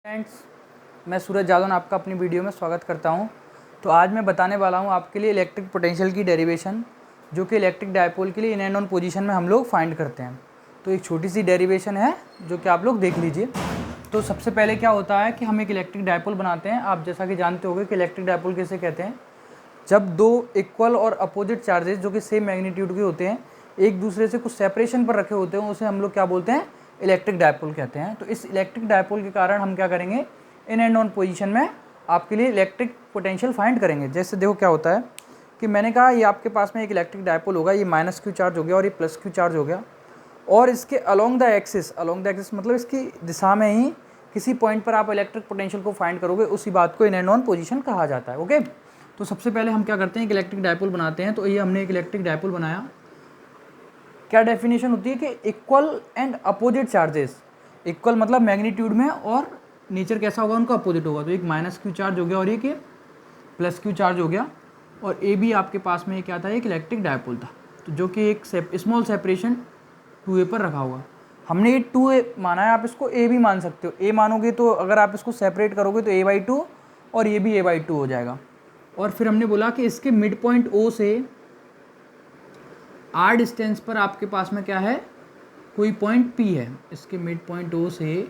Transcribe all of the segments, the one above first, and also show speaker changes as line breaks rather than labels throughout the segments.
Friends, मैं सूरज जादौन आपका अपनी वीडियो में स्वागत करता हूं। तो आज मैं बताने वाला हूं आपके लिए इलेक्ट्रिक पोटेंशियल की डेरिवेशन, जो कि इलेक्ट्रिक डायपोल के लिए इन एंड ऑन पोजीशन में हम लोग फाइंड करते हैं। तो एक छोटी सी डेरिवेशन है जो कि आप लोग देख लीजिए। तो सबसे पहले क्या होता है कि हम एक इलेक्ट्रिक डायपोल बनाते हैं। आप जैसा कि जानते होंगे कि इलेक्ट्रिक डायपोल किसे कहते हैं, जब दो इक्वल और अपोजिट चार्जेस जो कि सेम मैग्नीट्यूड के होते हैं एक दूसरे से कुछ सेपरेशन पर रखे होते हैं, उसे हम लोग क्या बोलते हैं, इलेक्ट्रिक डायपोल कहते हैं। तो इस इलेक्ट्रिक डायपोल के कारण हम क्या करेंगे, इन एंड ऑन पोजीशन में आपके लिए इलेक्ट्रिक पोटेंशियल फाइंड करेंगे। जैसे देखो क्या होता है कि मैंने कहा ये आपके पास में एक इलेक्ट्रिक डायपोल होगा, ये माइनस क्यू चार्ज हो गया और ये प्लस क्यू चार्ज हो गया, और इसके अलोंग द एक्सिस मतलब इसकी दिशा में ही किसी पॉइंट पर आप इलेक्ट्रिक पोटेंशियल को फाइंड करोगे, उसी बात को इन एंड ऑन पोजीशन कहा जाता है। ओके, तो सबसे पहले हम क्या करते हैं, एक इलेक्ट्रिक डायपोल बनाते हैं। तो ये हमने एक इलेक्ट्रिक डायपोल बनाया। क्या डेफिनेशन होती है कि equal and opposite charges, equal मतलब मैग्नीट्यूड में, और नेचर कैसा होगा, उनका अपोजिट होगा। तो एक माइनस क्यू चार्ज हो गया और एक प्लस क्यू चार्ज हो गया, और ए भी आपके पास में क्या था, एक इलेक्ट्रिक डायपोल था, तो जो कि एक स्मॉल सेपरेशन 2a पर रखा हुआ। हमने ये 2a माना है, आप इसको a भी मान सकते हो। a मानोगे तो अगर आप इसको सेपरेट करोगे तो a/2 और ये भी a/2 हो जाएगा। और फिर हमने बोला कि इसके मिड पॉइंट O से R डिस्टेंस पर आपके पास में क्या है, कोई पॉइंट P है। इसके मिड पॉइंट O से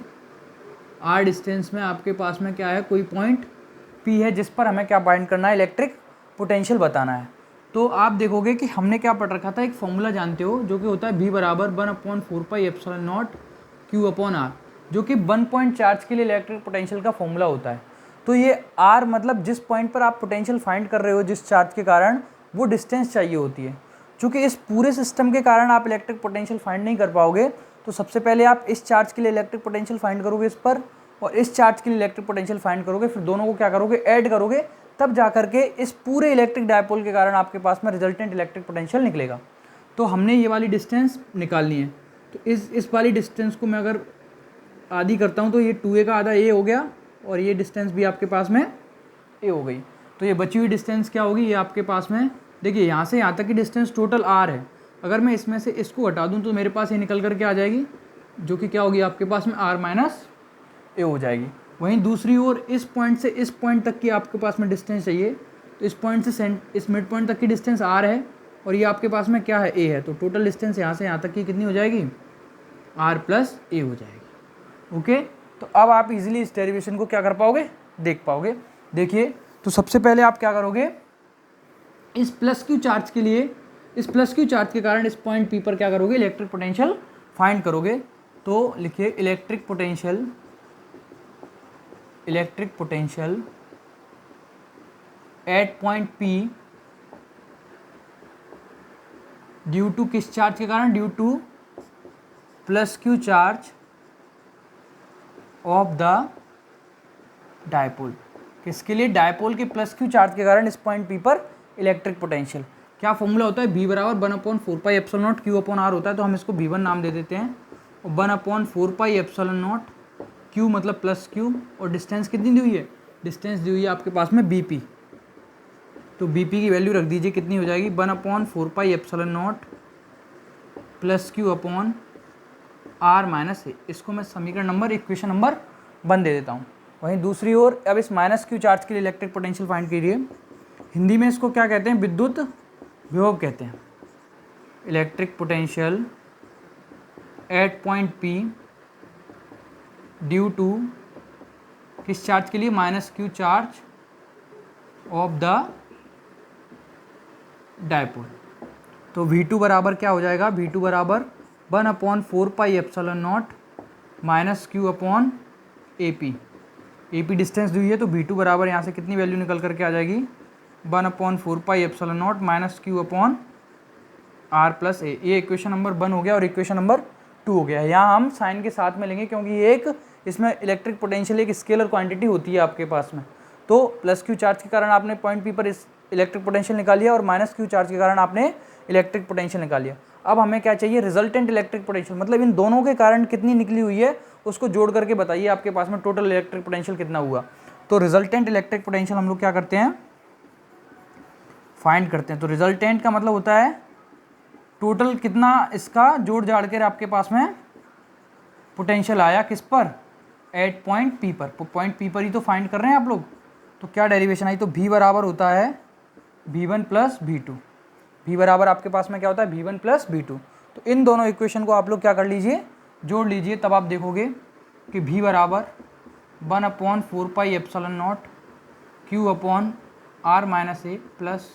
R डिस्टेंस में आपके पास में क्या है, कोई पॉइंट P है, जिस पर हमें क्या फाइंड करना है, इलेक्ट्रिक पोटेंशियल बताना है। तो आप देखोगे कि हमने क्या पढ़ रखा था, एक फॉर्मूला जानते हो जो कि होता है V बराबर 1/4πε0 Q/R, जो कि 1 पॉइंट चार्ज के लिए इलेक्ट्रिक पोटेंशियल का फॉर्मूला होता है। तो ये R मतलब जिस पॉइंट पर आप पोटेंशियल फाइंड कर रहे हो जिस चार्ज के कारण, वो डिस्टेंस चाहिए होती है। चूँकि इस पूरे सिस्टम के कारण आप इलेक्ट्रिक पोटेंशियल फाइंड नहीं कर पाओगे, तो सबसे पहले आप इस चार्ज के लिए इलेक्ट्रिक पोटेंशियल फाइंड करोगे इस पर, और इस चार्ज के लिए इलेक्ट्रिक पोटेंशियल फाइंड करोगे, फिर दोनों को क्या करोगे, ऐड करोगे, तब जा करके इस पूरे इलेक्ट्रिक डायपोल के कारण आपके पास में रिजल्टेंट इलेक्ट्रिक पोटेंशियल निकलेगा। तो हमने ये वाली डिस्टेंस निकालनी है। तो इस वाली डिस्टेंस को मैं अगर आधी करता हूँ तो ये 2a का आधा a हो गया, और ये डिस्टेंस भी आपके पास में a हो गई। तो ये बची हुई डिस्टेंस क्या होगी, ये आपके पास में देखिए यहाँ से यहाँ तक की डिस्टेंस टोटल r है। अगर मैं इसमें से इसको हटा दूँ तो मेरे पास ये निकल करके आ जाएगी, जो कि क्या होगी, आपके पास में r - a हो जाएगी। वहीं दूसरी ओर इस पॉइंट से इस पॉइंट तक की आपके पास में डिस्टेंस चाहिए, तो इस पॉइंट से इस मिड पॉइंट तक की डिस्टेंस r है, और ये आपके पास में क्या है, a है। तो टोटल डिस्टेंस यहाँ से यहाँ तक की कितनी हो जाएगी, r + a हो जाएगी। ओके, तो अब आप इजीली इस डेरिवेशन को क्या कर पाओगे, देख पाओगे। देखिए, तो सबसे पहले आप क्या करोगे, इस प्लस क्यू चार्ज के लिए, इस प्लस क्यू चार्ज के कारण इस पॉइंट P पर क्या करोगे, इलेक्ट्रिक पोटेंशियल फाइंड करोगे। तो लिखिए electric potential at point P due to किस चार्ज के कारण, due to plus Q charge of the dipole. किसके लिए, डायपोल के प्लस क्यू चार्ज के कारण इस पॉइंट P पर इलेक्ट्रिक पोटेंशियल। क्या फॉर्मूला होता है, V बराबर 1/4πε0 Q/R होता है। तो हम इसको V1 नाम दे देते हैं, और 1/4πε0 Q मतलब प्लस Q, और डिस्टेंस कितनी दी हुई है, डिस्टेंस दी हुई है आपके पास में BP। तो BP की वैल्यू रख दीजिए, कितनी हो जाएगी, 1/4πε0 + Q/R - a। इसको मैं समीकरण नंबर, इक्वेशन नंबर 1 दे देता हूँ। वहीं दूसरी ओर अब इस माइनस क्यू चार्ज के लिए इलेक्ट्रिक पोटेंशियल फाइंड कीजिए। हिंदी में इसको क्या कहते हैं, विद्युत विभव कहते हैं। Electric potential at point P due to किस चार्ज के लिए, minus Q charge of the dipole. तो V2 बराबर क्या हो जाएगा, V2 बराबर 1/4πε0 -Q/AP। AP डिस्टेंस दी हुई है, तो V2 बराबर यहाँ से कितनी वैल्यू निकल करके आ जाएगी, 1/4πε0 -Q/R + a। ये इक्वेशन नंबर 1 हो गया, और इक्वेशन नंबर 2 हो गया। यहाँ हम साइन के साथ में लेंगे, क्योंकि ये एक, इसमें इलेक्ट्रिक पोटेंशियल एक स्केलर क्वांटिटी होती है आपके पास में। तो प्लस क्यू चार्ज के कारण आपने पॉइंट P पर इस इलेक्ट्रिक पोटेंशियल निकाल लिया, और माइनस क्यू चार्ज के कारण आपने इलेक्ट्रिक पोटेंशियल निकाल लिया। अब हमें क्या चाहिए, रिजल्टेंट इलेक्ट्रिक पोटेंशियल, मतलब इन दोनों के कारण कितनी निकली हुई है, उसको जोड़ करके बताइए आपके पास में टोटल इलेक्ट्रिक पोटेंशियल कितना हुआ। तो रिजल्टेंट इलेक्ट्रिक पोटेंशियल हम लोग क्या करते हैं, फाइंड करते हैं। तो रिजल्टेंट का मतलब होता है टोटल कितना इसका जोड़ जाड़ कर आपके पास में पोटेंशियल आया, किस पर, एट पॉइंट पी पर, पॉइंट पी पर ही तो फाइंड कर रहे हैं आप लोग। तो क्या डेरिवेशन आई, तो v बराबर होता है v1 प्लस v2। v बराबर आपके पास में क्या होता है v1 प्लस v2। तो इन दोनों इक्वेशन को आप लोग क्या कर लीजिए, जोड़ लीजिए, तब आप देखोगे कि v बराबर 1/4πε0 q upon r minus A plus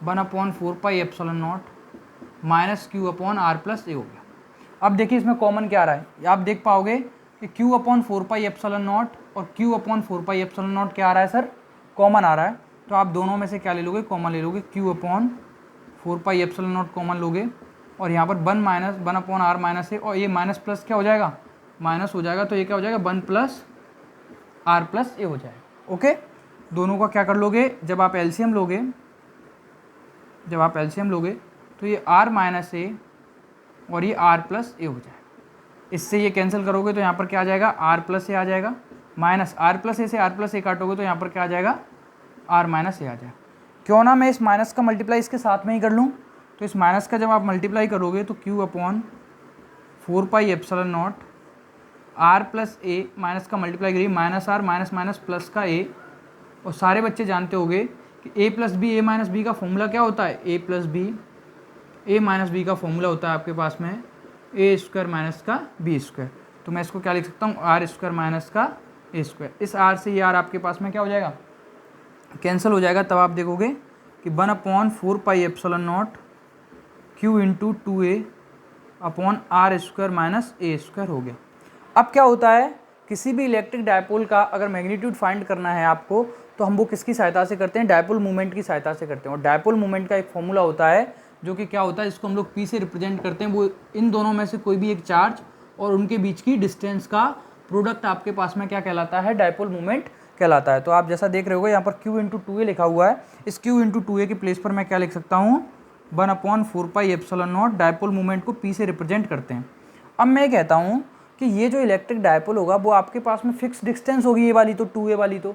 1/4πε0 minus q upon r plus A हो गया। अब देखिए इसमें कॉमन क्या आ रहा है, आप देख पाओगे कि q अपॉन 4πε0 और q अपॉन 4πε0 क्या आ रहा है सर, कॉमन आ रहा है। तो आप दोनों में से क्या ले लोगे, कॉमन ले लोगे, q अपॉन 4πε0 कॉमन लोगे और यहाँ पर 1 अपॉन r माइनस ए, और ये माइनस प्लस क्या हो जाएगा, माइनस हो जाएगा, तो ये क्या हो जाएगा 1 प्लस r प्लस ए हो जाएगा। ओके, दोनों का क्या कर लोगे, जब आप एलसीएम लोगे तो ये r माइनस ए और ये r प्लस ए हो जाएगा। इससे ये कैंसिल करोगे तो यहाँ पर क्या आ जाएगा, r प्लस ए आ जाएगा, माइनस r प्लस ए से r प्लस ए काटोगे तो यहाँ पर क्या आ जाएगा, r माइनस ए आ जाएगा। क्यों ना मैं इस माइनस का मल्टीप्लाई इसके साथ में ही कर लूँ। तो इस माइनस का जब आप मल्टीप्लाई करोगे तो q upon 4πε0 r plus A, minus का मल्टीप्लाई करिए, minus r minus minus plus का a, और सारे बच्चे जानते होंगे कि a plus B, a minus B का फॉर्मूला क्या होता है, a plus B, a minus B का फॉर्मूला होता है आपके पास में a स्क्वायर माइनस का b स्क्वायर। तो मैं इसको क्या लिख सकता हूँ, r स्क्वायर माइनस का a स्क्वायर। इस r से ये r आपके पास में क्या हो जाएगा, कैंसिल हो जाएगा। तब आप देखोगे कि 1/4πε0 q into 2a upon r square minus a square हो गया। अब क्या होता है, किसी भी इलेक्ट्रिक डायपोल का अगर मैग्नीट्यूड फाइंड करना है आपको, तो हम वो किसकी सहायता से करते हैं, डायपोल मूवमेंट की सहायता से करते हैं। और डायपोल मूवमेंट का एक फॉर्मूला होता है जो कि क्या होता है, इसको हम लोग p से रिप्रेजेंट करते हैं। वो इन दोनों में से कोई भी एक चार्ज और उनके बीच की डिस्टेंस का प्रोडक्ट आपके पास में क्या कहलाता है, डायपोल मूवमेंट कहलाता है। तो आप जैसा देख रहे होगे यहाँ पर q इंटू 2a लिखा हुआ है, इस q इंटू 2a के प्लेस पर मैं क्या लिख सकता हूँ, 1/4πε0, डायपोल मूवमेंट को p से रिप्रेजेंट करते हैं। अब मैं कहता हूँ कि ये जो इलेक्ट्रिक डायपोल होगा वो आपके पास में फिक्स डिस्टेंस होगी, ये वाली तो 2a वाली तो,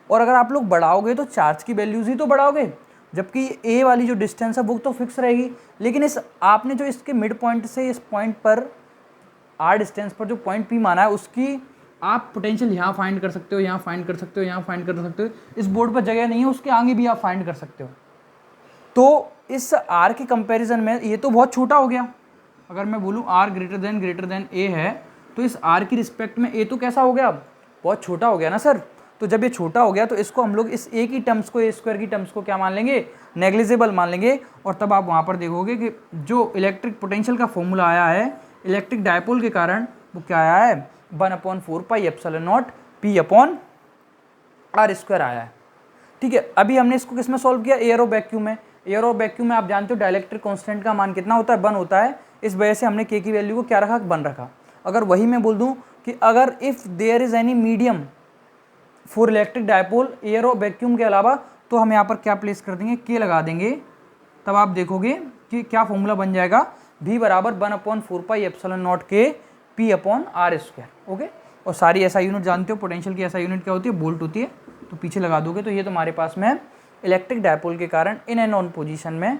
और अगर आप लोग बढ़ाओगे तो चार्ज की वैल्यूज ही तो बढ़ाओगे, जबकि a वाली जो डिस्टेंस है वो तो फिक्स रहेगी। लेकिन इस आपने जो इसके मिड पॉइंट से इस पॉइंट पर r डिस्टेंस पर जो पॉइंट p माना है, उसकी आप पोटेंशियल यहाँ फाइंड कर सकते हो, यहाँ फाइंड कर सकते हो, यहाँ फाइंड कर सकते हो। इस बोर्ड पर जगह नहीं है, उसके आगे भी आप फाइंड कर सकते हो। तो इस r के कंपैरिजन में ये तो बहुत छोटा हो गया। अगर मैं बोलूँ r ग्रेटर देन a है, तो इस r की रिस्पेक्ट में a तो कैसा हो गया, बहुत छोटा हो गया ना सर। तो जब ये छोटा हो गया तो इसको हम लोग इस a की टर्म्स को, a स्क्वायर की टर्म्स को क्या मान लेंगे, नेग्लिजिबल मान लेंगे। और तब आप वहाँ पर देखोगे कि जो इलेक्ट्रिक पोटेंशियल का फॉर्मूला आया है इलेक्ट्रिक डायपोल के कारण, वो क्या आया है, 1/4πε0 p अपॉन r स्क्वायर आया है। ठीक है, अभी हमने इसको किस में सॉल्व किया, एयर और वैक्यूम में। एयर और वैक्यूम में आप जानते हो डाइलेक्ट्रिक कांस्टेंट का मान कितना होता है, 1 होता है। इस वजह से हमने k की वैल्यू को क्या रखा, 1 रखा। अगर वही मैं बोल दूं कि अगर if there is any medium for electric dipole air और वैक्यूम के अलावा, तो हम यहाँ पर क्या प्लेस कर देंगे, k लगा देंगे। तब आप देखोगे कि क्या फॉर्मूला बन जाएगा, v बराबर 1/4πε0 के p upon r square. Okay, और सारी SI यूनिट जानते हो, पोटेंशियल की SI यूनिट क्या होती है, वोल्ट होती है। तो पीछे लगा दोगे तो ये तुम्हारे पास में इलेक्ट्रिक डायपोल के कारण इन एंड ऑन पोजीशन में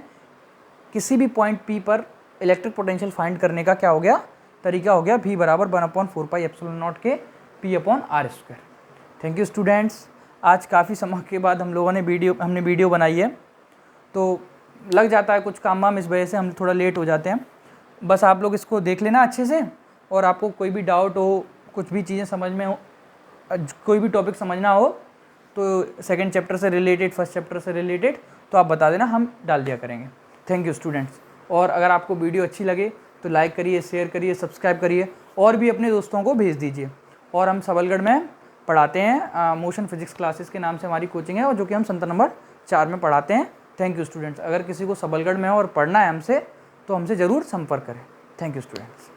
किसी भी पॉइंट p पर इलेक्ट्रिक पोटेंशियल फाइंड करने का क्या हो गया, तरीका हो गया, v बराबर 1/4πε0 के p upon r square. Thank you students. आज काफ़ी समय के बाद हमने वीडियो बनाई है, तो लग जाता है कुछ काम वाम, इस वजह से हम थोड़ा लेट हो जाते हैं। बस आप लोग इसको देख लेना अच्छे से, और आपको कोई भी डाउट हो, कुछ भी चीज़ें समझ में हो, कोई भी टॉपिक समझना हो, तो सेकंड चैप्टर से रिलेटेड, फर्स्ट चैप्टर से रिलेटेड, तो आप बता देना, हम डाल दिया करेंगे। Thank you students. और अगर आपको वीडियो अच्छी लगे तो लाइक करिए, शेयर करिए, सब्सक्राइब करिए, और भी अपने दोस्तों को भेज दीजिए। और हम सबलगढ़ में पढ़ाते हैं, मोशन फिजिक्स क्लासेस के नाम से हमारी कोचिंग है, और जो कि हम सेंटर नंबर 4 में पढ़ाते हैं। Thank you students. अगर किसी को सबलगढ़ में और पढ़ना है हमसे, तो हमसे ज़रूर संपर्क करें। Thank you students.